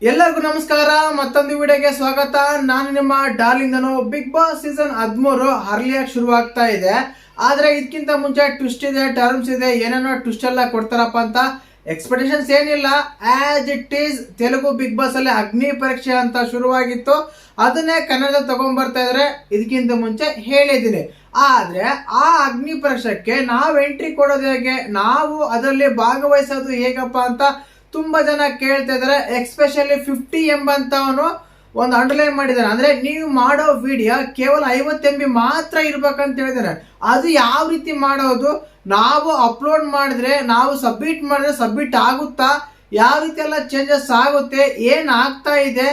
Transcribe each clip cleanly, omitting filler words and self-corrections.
ಎಲ್ಲರಿಗೂ ನಮಸ್ಕಾರ. ಮತ್ತೊಂದು ವಿಡಿಯೋಗೆ ಸ್ವಾಗತ. ನಾನು ನಿಮ್ಮ ಡಾರ್ಲಿಂಗ್ ಅನು. ಬಿಗ್ ಬಾಸ್ ಸೀಸನ್ 13 ಅರ್ಲಿಯಾಗಿ ಶುರು ಆಗ್ತಾ ಇದೆ. ಆದ್ರೆ ಇದಕ್ಕಿಂತ ಮುಂಚೆ ಟ್ವಿಸ್ಟ್ ಇದೆ, ಟರ್ಮ್ಸ್ ಇದೆ, ಏನೇನೋ ಟ್ವಿಸ್ಟ್ ಎಲ್ಲ ಕೊಡ್ತಾರಪ್ಪ ಅಂತ ಎಕ್ಸ್ಪೆಕ್ಟೇಷನ್ಸ್ ಏನಿಲ್ಲ. As it is Telugu Bigg Boss ಅಲ್ಲಿ ಅಗ್ನಿ ಪರೀಕ್ಷೆ ಅಂತ ಶುರುವಾಗಿತ್ತು, ಅದನ್ನೇ ಕನ್ನಡ ತಗೊಂಡ್ ಬರ್ತಾ ಇದ್ರೆ ಇದಕ್ಕಿಂತ ಮುಂಚೆ ಹೇಳಿದ್ದೀನಿ. ಆದ್ರೆ ಆ ಅಗ್ನಿ ಪರೀಕ್ಷೆಗೆ ನಾವು ಎಂಟ್ರಿ ಕೊಡೋದು ಹೇಗೆ, ನಾವು ಅದರಲ್ಲಿ ಭಾಗವಹಿಸೋದು ಹೇಗಪ್ಪ ಅಂತ ತುಂಬಾ ಜನ ಕೇಳ್ತಾ ಇದಾರೆ. ಎಕ್ಸ್ಪೆಷಲಿ 50 ಎಂಬಂತವನು ಒಂದು ಅಂಡರ್ಲೈನ್ ಮಾಡಿದಾನೆ. ಅಂದ್ರೆ ನೀವು ಮಾಡೋ ವಿಡಿಯೋ ಕೇವಲ 50 MB ಮಾತ್ರ ಇರ್ಬೇಕಂತ ಹೇಳಿದಾರೆ. ಅದು ಯಾವ ರೀತಿ ಮಾಡೋದು, ನಾವು ಅಪ್ಲೋಡ್ ಮಾಡಿದ್ರೆ, ನಾವು ಸಬ್ಮಿಟ್ ಮಾಡಿದ್ರೆ ಸಬ್ಮಿಟ್ ಆಗುತ್ತಾ, ಯಾವ ರೀತಿ ಎಲ್ಲ ಚೇಂಜಸ್ ಆಗುತ್ತೆ, ಏನ್ ಆಗ್ತಾ ಇದೆ,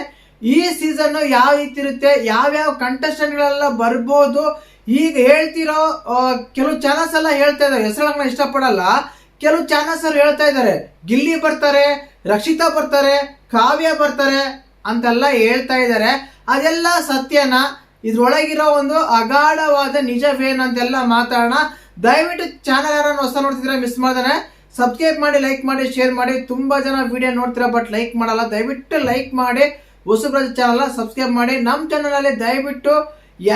ಈ ಸೀಸನ್ ಯಾವ ರೀತಿ ಇರುತ್ತೆ, ಯಾವ್ಯಾವ ಕಂಟೆಸ್ಟೆಂಟ್ಗಳೆಲ್ಲ ಬರ್ಬೋದು, ಈಗ ಹೇಳ್ತಿರೋ ಕೆಲವು ಚಾನಲ್ಸ್ ಎಲ್ಲ ಹೇಳ್ತಾ ಇದ್ದಾರೆ. ಹೆಸರುಗಳನ್ನ ಇಷ್ಟಪಡಲ್ಲ, ಕೆಲವು ಚಾನಲ್ಸ್ ಅವ್ರು ಹೇಳ್ತಾ ಇದ್ದಾರೆ ಗಿಲ್ಲಿ ಬರ್ತಾರೆ, ರಕ್ಷಿತಾ ಬರ್ತಾರೆ, ಕಾವ್ಯ ಬರ್ತಾರೆ ಅಂತೆಲ್ಲ ಹೇಳ್ತಾ ಇದ್ದಾರೆ. ಅದೆಲ್ಲ ಸತ್ಯನ, ಇದ್ರೊಳಗಿರೋ ಒಂದು ಅಗಾಢವಾದ ನಿಜವೇನಂತೆಲ್ಲ ಮಾತಾಡೋಣ. ದಯವಿಟ್ಟು ಚಾನಲ್ ಯಾರನ್ನು ಹೊಸ ನೋಡ್ತಿದ್ರೆ ಮಿಸ್ ಮಾಡ್ದಾನೆ ಸಬ್ಸ್ಕ್ರೈಬ್ ಮಾಡಿ, ಲೈಕ್ ಮಾಡಿ, ಶೇರ್ ಮಾಡಿ. ತುಂಬಾ ಜನ ವಿಡಿಯೋ ನೋಡ್ತೀರಾ ಬಟ್ ಲೈಕ್ ಮಾಡಲ್ಲ. ದಯವಿಟ್ಟು ಲೈಕ್ ಮಾಡಿ, ಹೊಸಬ್ರ ಚಾನಲ್ ಸಬ್ಸ್ಕ್ರೈಬ್ ಮಾಡಿ. ನಮ್ಮ ಚಾನಲ್ ಅಲ್ಲಿ ದಯವಿಟ್ಟು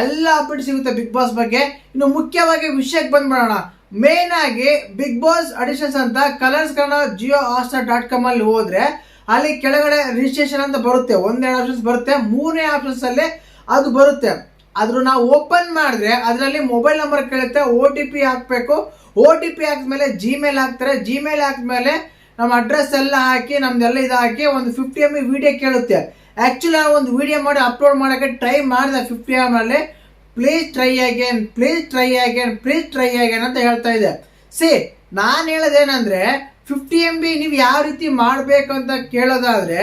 ಎಲ್ಲ ಅಪ್ಡೇಟ್ ಸಿಗುತ್ತೆ ಬಿಗ್ ಬಾಸ್ ಬಗ್ಗೆ. ಇನ್ನು ಮುಖ್ಯವಾಗಿ ವಿಷಯಕ್ಕೆ ಬಂದ್ಬಿಡೋಣ. ಮೇನ್ ಆಗಿ ಬಿಗ್ ಬಾಸ್ ಅಡಿಷನ್ಸ್ ಅಂತ ಕಲರ್ಸ್ ಕನ್ನಡ JioHotstar.com ಅಲ್ಲಿ ಹೋದ್ರೆ ಅಲ್ಲಿ ಕೆಳಗಡೆ ರಿಜಿಸ್ಟ್ರೇಷನ್ ಅಂತ ಬರುತ್ತೆ. ಒಂದೆರಡು ಆಪ್ಷನ್ಸ್ ಬರುತ್ತೆ, ಮೂರನೇ ಆಪ್ಷನ್ಸ್ ಅಲ್ಲಿ ಅದು ಬರುತ್ತೆ. ಆದ್ರೂ ನಾವು ಓಪನ್ ಮಾಡಿದ್ರೆ ಅದರಲ್ಲಿ ಮೊಬೈಲ್ ನಂಬರ್ ಕೇಳುತ್ತೆ, OTP ಹಾಕ್ಬೇಕು. OTP ಹಾಕಿದ್ಮೇಲೆ ಜಿಮೇಲ್ ಹಾಕ್ತಾರೆ. ಜಿಮೇಲ್ ಹಾಕಿದ್ಮೇಲೆ ನಮ್ಮ ಅಡ್ರೆಸ್ ಎಲ್ಲ ಹಾಕಿ, ನಮ್ದೆಲ್ಲ ಇದು ಹಾಕಿ ಒಂದು 50 MB ವಿಡಿಯೋ ಕೇಳುತ್ತೆ. ಆಕ್ಚುಲಿ ನಾವು ಒಂದು ವಿಡಿಯೋ ಮಾಡಿ ಅಪ್ಲೋಡ್ ಮಾಡೋಕ್ಕೆ ಟ್ರೈ ಮಾಡಿದೆ 50 MB ಅಲ್ಲಿ. Please try again, please try again, please try again ಅಂತ ಹೇಳ್ತಾ ಇದೆ. ನಾನು ಹೇಳೋದೇನಂದ್ರೆ 50 MB ನೀವು ಯಾವ ರೀತಿ ಮಾಡಬೇಕು ಅಂತ ಕೇಳೋದಾದ್ರೆ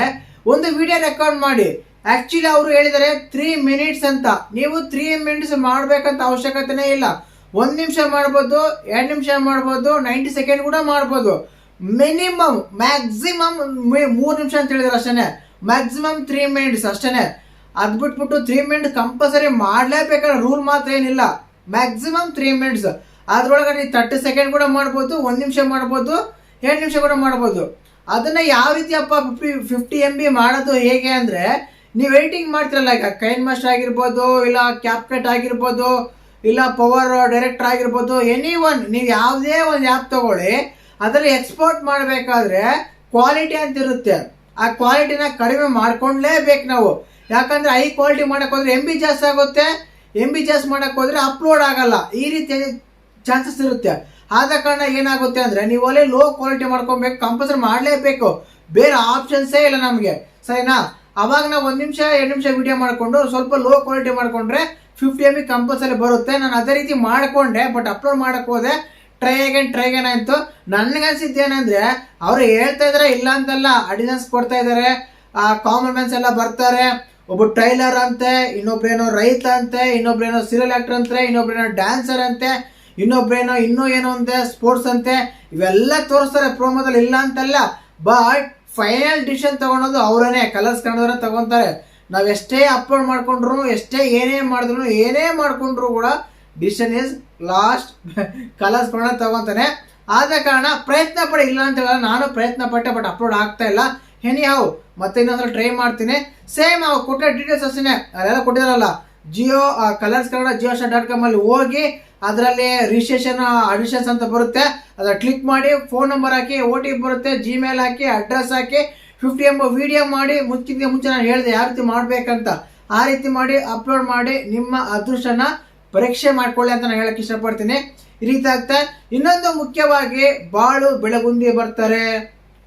ಒಂದು ವಿಡಿಯೋ ರೆಕಾರ್ಡ್ ಮಾಡಿ. ಆಕ್ಚುಲಿ ಅವರು ಹೇಳಿದ್ದಾರೆ 3 ಮಿನಿಟ್ಸ್ ಅಂತ. ನೀವು 3 ಮಿನಿಟ್ಸ್ ಮಾಡ್ಬೇಕಂತ ಅವಶ್ಯಕತೆನೇ ಇಲ್ಲ. 1 ನಿಮಿಷ ಮಾಡ್ಬೋದು, 2 ನಿಮಿಷ ಮಾಡ್ಬೋದು, 90 ಸೆಕೆಂಡ್ ಕೂಡ ಮಾಡ್ಬೋದು. ಮಿನಿಮಮ್ ಮ್ಯಾಕ್ಸಿಮಮ್ 3 ನಿಮಿಷ ಅಂತ ಹೇಳಿದಾರೆ ಅಷ್ಟೇ. ಮ್ಯಾಕ್ಸಿಮಮ್ 3 ಮಿನಿಟ್ಸ್ ಅಷ್ಟೇ. ಅದ್ ಬಿಟ್ಬಿಟ್ಟು 3 ಮಿನಿಟ್ಸ್ ಕಂಪಲ್ಸರಿ ಮಾಡ್ಲೇಬೇಕಾದ್ರೆ ರೂಲ್ ಮಾತ್ರ ಏನಿಲ್ಲ. Maximum 3 minutes. ಅದ್ರೊಳಗಡೆ 30 ಸೆಕೆಂಡ್ ಕೂಡ ಮಾಡ್ಬೋದು, 1 ನಿಮಿಷ ಮಾಡ್ಬೋದು, 2 ನಿಮಿಷ ಕೂಡ ಮಾಡ್ಬೋದು. ಅದನ್ನ ಯಾವ ರೀತಿ ಅಪ್ಪ 50 MB ಮಾಡೋದು ಹೇಗೆ ಅಂದ್ರೆ, ನೀವು ಎಡಿಟಿಂಗ್ ಮಾಡ್ತಿರಲ್ಲ, ಈಗ ಕೈನ್ ಮಾಸ್ಟರ್ ಆಗಿರ್ಬೋದು, ಇಲ್ಲ ಕ್ಯಾಪ್ಕಟ್ ಆಗಿರ್ಬೋದು, ಇಲ್ಲ ಪವರ್ ಡೈರೆಕ್ಟರ್ ಆಗಿರ್ಬೋದು, ಎನಿ ಒನ್, ನೀವು ಯಾವುದೇ ಒಂದು ಆ್ಯಪ್ ತಗೊಳ್ಳಿ, ಅದರಲ್ಲಿ ಎಕ್ಸ್ಪೋರ್ಟ್ ಮಾಡಬೇಕಾದ್ರೆ ಕ್ವಾಲಿಟಿ ಅಂತ ಇರುತ್ತೆ. ಆ ಕ್ವಾಲಿಟಿನ ಕಡಿಮೆ ಮಾಡ್ಕೊಂಡ್ಲೇಬೇಕು ನಾವು. ಯಾಕಂದ್ರೆ ಹೈ ಕ್ವಾಲಿಟಿ ಮಾಡಕ್ ಹೋದ್ರೆ MB ಜಾಸ್ತಿ ಆಗುತ್ತೆ, MB ಜಾಸ್ತಿ ಮಾಡಕ್ ಹೋದ್ರೆ ಅಪ್ಲೋಡ್ ಆಗಲ್ಲ, ಈ ರೀತಿ ಚಾನ್ಸಸ್ ಇರುತ್ತೆ. ಆದ ಕಾರಣ ಏನಾಗುತ್ತೆ ಅಂದ್ರೆ ನೀವು ಅಲ್ಲಿ ಲೋ ಕ್ವಾಲಿಟಿ ಮಾಡ್ಕೊಬೇಕು, ಕಂಪಲ್ಸರಿ ಮಾಡಲೇಬೇಕು, ಬೇರೆ ಆಪ್ಷನ್ಸೇ ಇಲ್ಲ ನಮಗೆ, ಸರಿನಾ? ಅವಾಗ ನಾವು 1 ನಿಮಿಷ 2 ನಿಮಿಷ ವಿಡಿಯೋ ಮಾಡಿಕೊಂಡು ಸ್ವಲ್ಪ ಲೋ ಕ್ವಾಲಿಟಿ ಮಾಡ್ಕೊಂಡ್ರೆ 50 MB ಕಂಪಲ್ಸರಿ ಬರುತ್ತೆ. ನಾನು ಅದೇ ರೀತಿ ಮಾಡ್ಕೊಂಡೆ, ಬಟ್ ಅಪ್ಲೋಡ್ ಮಾಡಕ್ ಹೋದೆ. ಟ್ರೈ ಅಗೇನ್ ಆಯ್ತು. ನನ್ಗನ್ಸಿದ್ದೇನೆಂದ್ರೆ ಅವ್ರು ಹೇಳ್ತಾ ಇದಾರೆ, ಇಲ್ಲ ಅಂತಲ್ಲ, ಅಡಿಷನ್ಸ್ ಕೊಡ್ತಾ ಇದಾರೆ, ಕಾಮನ್ ಮ್ಯಾನ್ಸ್ ಎಲ್ಲ ಬರ್ತಾರೆ. ಒಬ್ಬ ಟೈಲರ್ ಅಂತೆ, ಇನ್ನೊಬ್ರೇನೋ ರೈತ ಅಂತೆ, ಇನ್ನೊಬ್ರೇನೋ ಸೀರಿಯಲ್ ಆಕ್ಟರ್ ಅಂತೆ, ಇನ್ನೊಬ್ರೇನೋ ಡ್ಯಾನ್ಸರ್ ಅಂತೆ, ಇನ್ನೊಬ್ರೇನೋ ಇನ್ನೂ ಏನೋ ಅಂತೆ ಸ್ಪೋರ್ಟ್ಸ್ ಅಂತೆ, ಇವೆಲ್ಲ ತೋರಿಸ್ತಾರೆ ಪ್ರೋಮೋದಲ್ಲಿ, ಇಲ್ಲ ಅಂತಲ್ಲ. ಬಟ್ ಫೈನಲ್ ಡಿಸಿಷನ್ ತಗೊಳೋದು ಅವರೇ, ಕಲರ್ಸ್ ಕನ್ನಡವರೇ ತಗೊಂತಾರೆ. ನಾವ್ ಎಷ್ಟೇ ಅಪ್ಲೋಡ್ ಮಾಡ್ಕೊಂಡ್ರು, ಎಷ್ಟೇ ಏನೇ ಮಾಡಿದ್ರು, ಏನೇ ಮಾಡ್ಕೊಂಡ್ರು ಕೂಡ decision is last. Colors Kannada ತಗೊಂತಾನೆ. ಆದ ಕಾರಣ ಪ್ರಯತ್ನ ಪಡಿ, ಇಲ್ಲ ಅಂತ ಹೇಳಲ್ಲ. ನಾನು ಪ್ರಯತ್ನ ಪಟ್ಟೆ, ಬಟ್ ಅಪ್ಲೋಡ್ ಆಗ್ತಾ ಇಲ್ಲ. ಎನಿ ಹೌ ಮತ್ತೆ ಇನ್ನೊಂದ್ಸಲ ಟ್ರೈ ಮಾಡ್ತೀನಿ. ಸೇಮ್ ಅವ್ರು ಕೊಟ್ಟ ಡೀಟೇಲ್ಸ್ ಅಷ್ಟೇ, ಅಲ್ಲೆಲ್ಲ ಕೊಟ್ಟಿದಾರಲ್ಲ, ಕಲರ್ಸ್ ಕನ್ನಡ JioHotstar.com ಅಲ್ಲಿ ಹೋಗಿ ಅದರಲ್ಲಿ ರಿಜಿಸ್ಟ್ರೇಷನ್ ಅಡಿಷನ್ಸ್ ಅಂತ ಬರುತ್ತೆ, ಅದ್ರ ಕ್ಲಿಕ್ ಮಾಡಿ, ಫೋನ್ ನಂಬರ್ ಹಾಕಿ, OTP ಬರುತ್ತೆ, ಜಿಮೇಲ್ ಹಾಕಿ, ಅಡ್ರೆಸ್ ಹಾಕಿ, 50 MB ವಿಡಿಯೋ ಮಾಡಿ. ಮುಂಚೆ ನಾನು ಹೇಳಿದೆ ಯಾವ ರೀತಿ ಮಾಡ್ಬೇಕಂತ, ಆ ರೀತಿ ಮಾಡಿ ಅಪ್ಲೋಡ್ ಮಾಡಿ ನಿಮ್ಮ ಅದೃಷ್ಟನ ಪರೀಕ್ಷೆ ಮಾಡ್ಕೊಳ್ಳಿ ಅಂತ ನಾನು ಹೇಳಕ್ ಇಷ್ಟಪಡ್ತೀನಿ. ಈ ರೀತಿ ಆಗ್ತಾ. ಇನ್ನೊಂದು ಮುಖ್ಯವಾಗಿ, ಬಾಳು ಬೆಳಗುಂದಿ ಬರ್ತಾರೆ,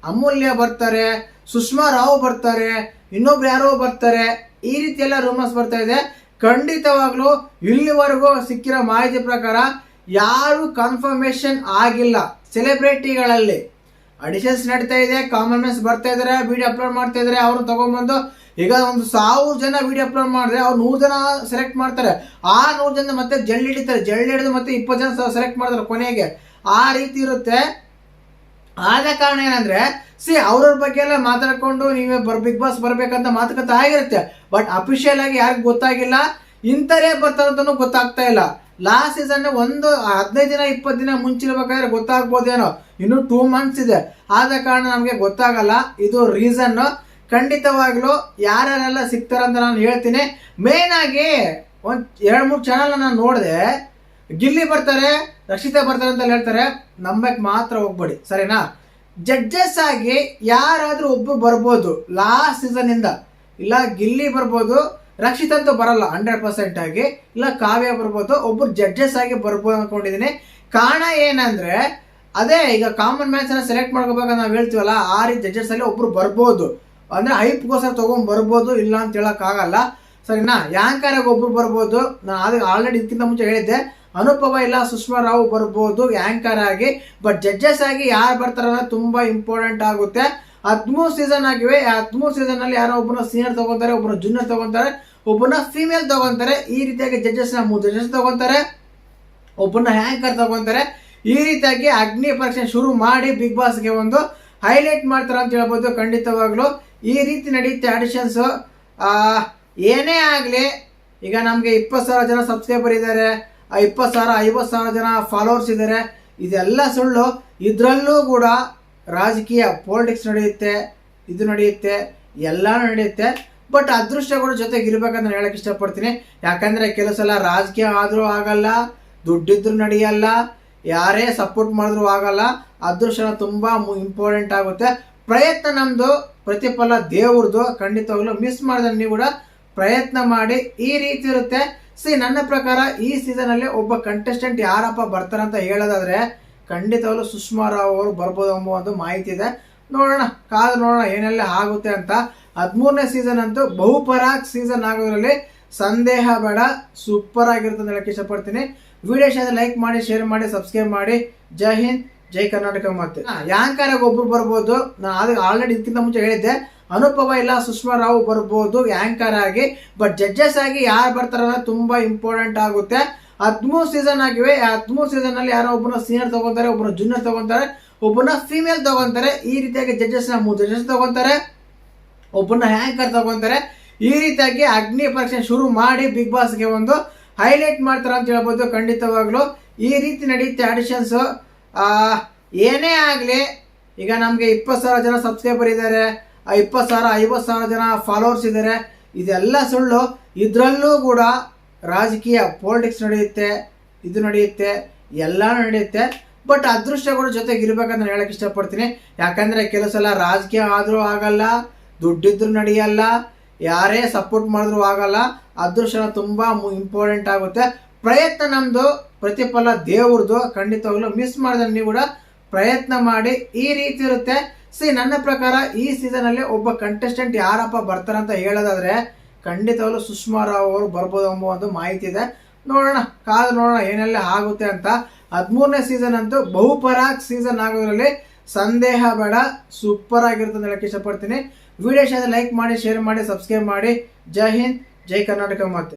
ಅಮೂಲ್ಯ ಬರ್ತಾರೆ, ಸುಷ್ಮಾ ರಾವ್ ಬರ್ತಾರೆ, ಇನ್ನೊಬ್ರು ಯಾರೋ ಬರ್ತಾರೆ, ಈ ರೀತಿ ಎಲ್ಲ ರೂಮರ್ಸ್ ಬರ್ತಾ ಇದೆ. ಖಂಡಿತವಾಗ್ಲೂ ಇಲ್ಲಿವರೆಗೂ ಸಿಕ್ಕಿರೋ ಮಾಹಿತಿ ಪ್ರಕಾರ ಯಾರು ಕನ್ಫರ್ಮೇಶನ್ ಆಗಿಲ್ಲ. ಸೆಲೆಬ್ರಿಟಿಗಳಲ್ಲಿ ಅಡಿಷನ್ಸ್ ನಡೀತಾ ಇದೆ, ಕಾಮನ್ ಮ್ಯಾನ್ಸ್ ಬರ್ತಾ ಇದಾರೆ, ವಿಡಿಯೋ ಅಪ್ಲೋಡ್ ಮಾಡ್ತಾ ಇದಾರೆ. ಅವ್ರನ್ನ ತಗೊಂಡ್ಬಂದು ಈಗ ಒಂದು 1000 ಜನ ವಿಡಿಯೋ ಅಪ್ಲೋಡ್ ಮಾಡಿದ್ರೆ ಅವ್ರು 100 ಜನ ಸೆಲೆಕ್ಟ್ ಮಾಡ್ತಾರೆ. ಆ 100 ಜನ ಮತ್ತೆ ಜಲ್ದಿ ಹಿಡಿತಾರೆ, ಜಲ್ದಿ ಹಿಡಿದು ಮತ್ತೆ 20 ಜನ ಸೆಲೆಕ್ಟ್ ಮಾಡ್ತಾರೆ ಕೊನೆಗೆ. ಆ ರೀತಿ ಇರುತ್ತೆ. ಆದ ಕಾರಣ ಏನಂದ್ರೆ, ಅವ್ರವ್ರ ಬಗ್ಗೆ ಎಲ್ಲ ಮಾತಾಡ್ಕೊಂಡು ನೀವೇ ಬಿಗ್ ಬಾಸ್ ಬರ್ಬೇಕಂತ ಮಾತುಕತೆ ಆಗಿರುತ್ತೆ, ಬಟ್ ಅಫಿಷಿಯಲ್ ಆಗಿ ಯಾರಿಗೂ ಗೊತ್ತಾಗಿಲ್ಲ. ಇಂಥರೇ ಬರ್ತಾರಂತನೂ ಗೊತ್ತಾಗ್ತಾ ಇಲ್ಲ. ಲಾಸ್ಟ್ ಸೀಸನ್ ಒಂದು 15 ದಿನ 20 ದಿನ ಮುಂಚಿರ್ಬೇಕಾದ್ರೆ ಗೊತ್ತಾಗ್ಬೋದೇನೋ, ಇನ್ನು 2 ಮಂತ್ಸ್ ಇದೆ. ಆದ ಕಾರಣ ನಮಗೆ ಗೊತ್ತಾಗಲ್ಲ. ಇದು ರೀಸನ್. ಖಂಡಿತವಾಗ್ಲೂ ಯಾರ್ಯಾರೆಲ್ಲ ಸಿಗ್ತಾರಂತ ನಾನು ಹೇಳ್ತೀನಿ. ಮೇನ್ ಆಗಿ ಒಂದು 2-3 ಚಾನಲ್ ನಾನು ನೋಡಿದೆ, ಗಿಲ್ಲಿ ಬರ್ತಾರೆ, ರಕ್ಷಿತಾ ಬರ್ತಾರೆ ಅಂತ ಹೇಳ್ತಾರೆ. ನಂಬಕ್ಕೆ ಮಾತ್ರ ಹೋಗ್ಬೇಡಿ, ಸರಿನಾ? ಜಡ್ಜಸ್ ಆಗಿ ಯಾರಾದ್ರೂ ಒಬ್ರು ಬರ್ಬೋದು ಲಾಸ್ಟ್ ಸೀಸನ್ ಇಂದ. ಇಲ್ಲ ಗಿಲ್ಲಿ ಬರ್ಬೋದು, ರಕ್ಷಿತ್ ಅಂತೂ ಬರಲ್ಲ 100% ಆಗಿ. ಇಲ್ಲ ಕಾವ್ಯ ಬರ್ಬೋದು, ಒಬ್ರು ಜಡ್ಜಸ್ ಆಗಿ ಬರ್ಬೋದು ಅನ್ಕೊಂಡಿದೀನಿ. ಕಾರಣ ಏನಂದ್ರೆ ಅದೇ ಈಗ ಕಾಮನ್ ಮ್ಯಾನ್ಸ್ ಅನ್ನ ಸೆಲೆಕ್ಟ್ ಮಾಡ್ಕೋಬೇಕಂತ ನಾವು ಹೇಳ್ತೀವಲ್ಲ, ಆ ರೀತಿ ಜಡ್ಜಸ್ ಅಲ್ಲಿ ಒಬ್ರು ಬರ್ಬೋದು. ಅಂದ್ರೆ ಹೈಪ್ಗೋಸ್ಕರ ತಗೊಂಡ್ ಬರ್ಬೋದು, ಇಲ್ಲ ಅಂತ ಹೇಳಕ್ ಆಗಲ್ಲ, ಸರಿನಾ? ಯಾಂಕರ್ ಆಗಿ ಒಬ್ರು ಬರ್ಬೋದು. ನಾನು ಅದಕ್ಕೆ ಆಲ್ರೆಡಿ ಇದಕ್ಕಿಂತ ಮುಂಚೆ ಹೇಳಿದ್ದೆ, ಅನುಪಮ ಇಲ್ಲ ಸುಷ್ಮಾ ರಾವ್ ಬರ್ಬೋದು ಯಾಂಕರ್ ಆಗಿ. ಬಟ್ ಜಡ್ಜಸ್ ಆಗಿ ಯಾರು ಬರ್ತಾರ ತುಂಬಾ ಇಂಪಾರ್ಟೆಂಟ್ ಆಗುತ್ತೆ. 13 ಸೀಸನ್ ಆಗಿವೆ. 13 ಸೀಸನ್ ಅಲ್ಲಿ ಯಾರೋ ಒಬ್ಬನ ಸೀನಿಯರ್ ತಗೊಂತಾರೆ, ಒಬ್ಬನ ಜೂನಿಯರ್ ತಗೊಂತಾರೆ, ಒಬ್ಬನ ಫೀಮೇಲ್ ತಗೊಂತಾರೆ. ಈ ರೀತಿಯಾಗಿ ಜಡ್ಜಸ್ ನ 3 ಜಡ್ಜಸ್ ತಗೊಂತಾರೆ, ಒಬ್ಬನ ಹ್ಯಾಂಕರ್ ತಗೊಂತಾರೆ. ಈ ರೀತಿಯಾಗಿ ಅಗ್ನಿ ಪರೀಕ್ಷೆ ಶುರು ಮಾಡಿ ಬಿಗ್ ಬಾಸ್ಗೆ ಒಂದು ಹೈಲೈಟ್ ಮಾಡ್ತಾರೆ ಅಂತ ಹೇಳ್ಬೋದು. ಖಂಡಿತವಾಗ್ಲು ಈ ರೀತಿ ನಡೆಯುತ್ತೆ ಆಡಿಷನ್ಸ್. ಏನೇ ಆಗಲಿ, ಈಗ ನಮಗೆ 20,000 ಜನ ಸಬ್ಸ್ಕ್ರೈಬರ್ ಇದ್ದಾರೆ, 20,000 50,000 ಜನ ಫಾಲೋವರ್ಸ್ ಇದ್ದಾರೆ. ಇದೆಲ್ಲ ಸುಳ್ಳು. ಇದರಲ್ಲೂ ಕೂಡ ರಾಜಕೀಯ ಪೊಲಿಟಿಕ್ಸ್ ನಡೆಯುತ್ತೆ, ಇದು ನಡೆಯುತ್ತೆ, ಎಲ್ಲಾನು ನಡೆಯುತ್ತೆ. ಬಟ್ ಅದೃಷ್ಟಗಳು ಜೊತೆಗೆ ಇರ್ಬೇಕಂತ ನಾನು ಹೇಳಕ್ ಇಷ್ಟಪಡ್ತೀನಿ. ಯಾಕಂದ್ರೆ ಕೆಲವು ಸಲ ರಾಜಕೀಯ ಆದ್ರೂ ಆಗಲ್ಲ, ದುಡ್ಡಿದ್ರು ನಡೆಯಲ್ಲ, ಯಾರೇ ಸಪೋರ್ಟ್ ಮಾಡಿದ್ರು ಆಗಲ್ಲ. ಅದೃಷ್ಟ ತುಂಬಾ ಇಂಪಾರ್ಟೆಂಟ್ ಆಗುತ್ತೆ. ಪ್ರಯತ್ನ ನಮ್ದು, ಪ್ರತಿಫಲ ದೇವ್ರದ್ದು. ಖಂಡಿತವಾಗ್ಲೂ ಮಿಸ್ ಮಾಡಿದ್ರೆ ನೀವು ಕೂಡ ಪ್ರಯತ್ನ ಮಾಡಿ. ಈ ರೀತಿ ಇರುತ್ತೆ. ನನ್ನ ಪ್ರಕಾರ ಈ ಸೀಸನ್ ಅಲ್ಲಿ ಒಬ್ಬ ಕಂಟೆಸ್ಟೆಂಟ್ ಯಾರಪ್ಪ ಬರ್ತಾರೆ ಅಂತ ಹೇಳೋದಾದ್ರೆ ಖಂಡಿತವಾಗ್ಲೂ ಸುಷ್ಮಾ ರಾವ್ ಅವರು ಬರ್ಬೋದು ಎಂಬ ಒಂದು ಮಾಹಿತಿ ಇದೆ. ನೋಡೋಣ, ಕಾದು ನೋಡೋಣ ಏನೆಲ್ಲ ಆಗುತ್ತೆ ಅಂತ. 13ನೇ ಸೀಸನ್ ಅಂತೂ ಬಹುಪರಾಗ್ ಸೀಸನ್ ಆಗೋದ್ರಲ್ಲಿ ಸಂದೇಹ ಬೇಡ. ಸೂಪರ್ ಆಗಿರುತ್ತೆ ಅಂತ ಹೇಳಕ್ ಇಷ್ಟಪಡ್ತೀನಿ. ವಿಡಿಯೋ ಇಷ್ಟ ಲೈಕ್ ಮಾಡಿ, ಶೇರ್ ಮಾಡಿ, ಸಬ್ಸ್ಕ್ರೈಬ್ ಮಾಡಿ. ಜೈ ಹಿಂದ್, ಜೈ ಕರ್ನಾಟಕ. ಮತ್ತೆ ಯಾಂಕರ್ ಆಗಿ ಒಬ್ರು ಬರ್ಬೋದು. ನಾನು ಅದಕ್ಕೆ ಆಲ್ರೆಡಿ ಇದಕ್ಕಿಂತ ಮುಂಚೆ ಹೇಳಿದ್ದೆ, ಅನುಪಮ ಇಲ್ಲ ಸುಷ್ಮಾ ರಾವ್ ಬರ್ಬೋದು ಯಾಂಕರ್ ಆಗಿ. ಬಟ್ ಜಡ್ಜಸ್ ಆಗಿ ಯಾರು ಬರ್ತಾರ ತುಂಬಾ ಇಂಪಾರ್ಟೆಂಟ್ ಆಗುತ್ತೆ. 13 ಸೀಸನ್ ಆಗಿವೆ. 13 ಸೀಸನ್ ಅಲ್ಲಿ ಯಾರೋ ಒಬ್ಬನ ಸೀನಿಯರ್ ತಗೊಂತಾರೆ, ಒಬ್ಬನ ಜೂನಿಯರ್ ತಗೊಂತಾರೆ, ಒಬ್ಬನ ಫೀಮೇಲ್ ತಗೊಂತಾರೆ. ಈ ರೀತಿಯಾಗಿ ಜಡ್ಜಸ್ ನ 3 ಜಡ್ಜಸ್ ತಗೊಂತಾರೆ, ಒಬ್ಬನ ಹ್ಯಾಂಕರ್ ತಗೊಂತಾರೆ. ಈ ರೀತಿಯಾಗಿ ಅಗ್ನಿ ಪರೀಕ್ಷೆ ಶುರು ಮಾಡಿ ಬಿಗ್ ಬಾಸ್ಗೆ ಒಂದು ಹೈಲೈಟ್ ಮಾಡ್ತಾರೆ ಅಂತ ಹೇಳ್ಬೋದು. ಖಂಡಿತವಾಗ್ಲು ಈ ರೀತಿ ನಡೆಯುತ್ತೆ ಆಡಿಷನ್ಸ್. ಏನೇ ಆಗಲಿ, ಈಗ ನಮಗೆ 20,000 ಜನ ಸಬ್ಸ್ಕ್ರೈಬರ್ ಇದ್ದಾರೆ, 20,000 50,000 ಜನ ಫಾಲೋವರ್ಸ್ ಇದ್ದಾರೆ. ಇದೆಲ್ಲ ಸುಳ್ಳು. ಇದರಲ್ಲೂ ಕೂಡ ರಾಜಕೀಯ ಪೊಲಿಟಿಕ್ಸ್ ನಡೆಯುತ್ತೆ, ಇದು ನಡೆಯುತ್ತೆ, ಎಲ್ಲಾನು ನಡೆಯುತ್ತೆ. ಬಟ್ ಅದೃಷ್ಟಗಳು ಜೊತೆಗೆ ಇರ್ಬೇಕಂತ ನಾನು ಹೇಳಕ್ ಇಷ್ಟಪಡ್ತೀನಿ. ಯಾಕಂದ್ರೆ ಕೆಲವು ಸಲ ರಾಜಕೀಯ ಆದ್ರೂ ಆಗಲ್ಲ, ದುಡ್ಡಿದ್ರು ನಡೆಯಲ್ಲ, ಯಾರೇ ಸಪೋರ್ಟ್ ಮಾಡಿದ್ರು ಆಗಲ್ಲ. ಅದೃಷ್ಟ ತುಂಬಾ ಇಂಪಾರ್ಟೆಂಟ್ ಆಗುತ್ತೆ. ಪ್ರಯತ್ನ ನಮ್ದು, ಪ್ರತಿಫಲ ದೇವ್ರದ್ದು. ಖಂಡಿತವಾಗ್ಲೂ ಮಿಸ್ ಮಾಡಿದ್ರೆ ನೀವು ಕೂಡ ಪ್ರಯತ್ನ ಮಾಡಿ. ಈ ರೀತಿ ಇರುತ್ತೆ. ನನ್ನ ಪ್ರಕಾರ ಈ ಸೀಸನ್ ಅಲ್ಲಿ ಒಬ್ಬ ಕಂಟೆಸ್ಟೆಂಟ್ ಯಾರಪ್ಪ ಬರ್ತಾರೆ ಅಂತ ಹೇಳೋದಾದ್ರೆ ಖಂಡಿತವಾಗ್ಲೂ ಸುಷ್ಮಾ ರಾವ್ ಅವರು ಬರ್ಬೋದು ಎಂಬ ಒಂದು ಮಾಹಿತಿ ಇದೆ. ನೋಡೋಣ, ಕಾದು ನೋಡೋಣ ಏನೆಲ್ಲ ಆಗುತ್ತೆ ಅಂತ. 13ನೇ ಸೀಸನ್ ಅಂತೂ ಬಹುಪರಾಗ್ ಸೀಸನ್ ಆಗೋದ್ರಲ್ಲಿ ಸಂದೇಹ ಬೇಡ. ಸೂಪರ್ ಆಗಿರುತ್ತೆ ಅಂತ ಹೇಳಕ್ ಇಷ್ಟಪಡ್ತೀನಿ. ವಿಡಿಯೋ ಇಷ್ಟ ಲೈಕ್ ಮಾಡಿ, ಶೇರ್ ಮಾಡಿ, ಸಬ್ಸ್ಕ್ರೈಬ್ ಮಾಡಿ. ಜೈ ಹಿಂದ್, ಜೈ ಕರ್ನಾಟಕ. ಮತ್ತೆ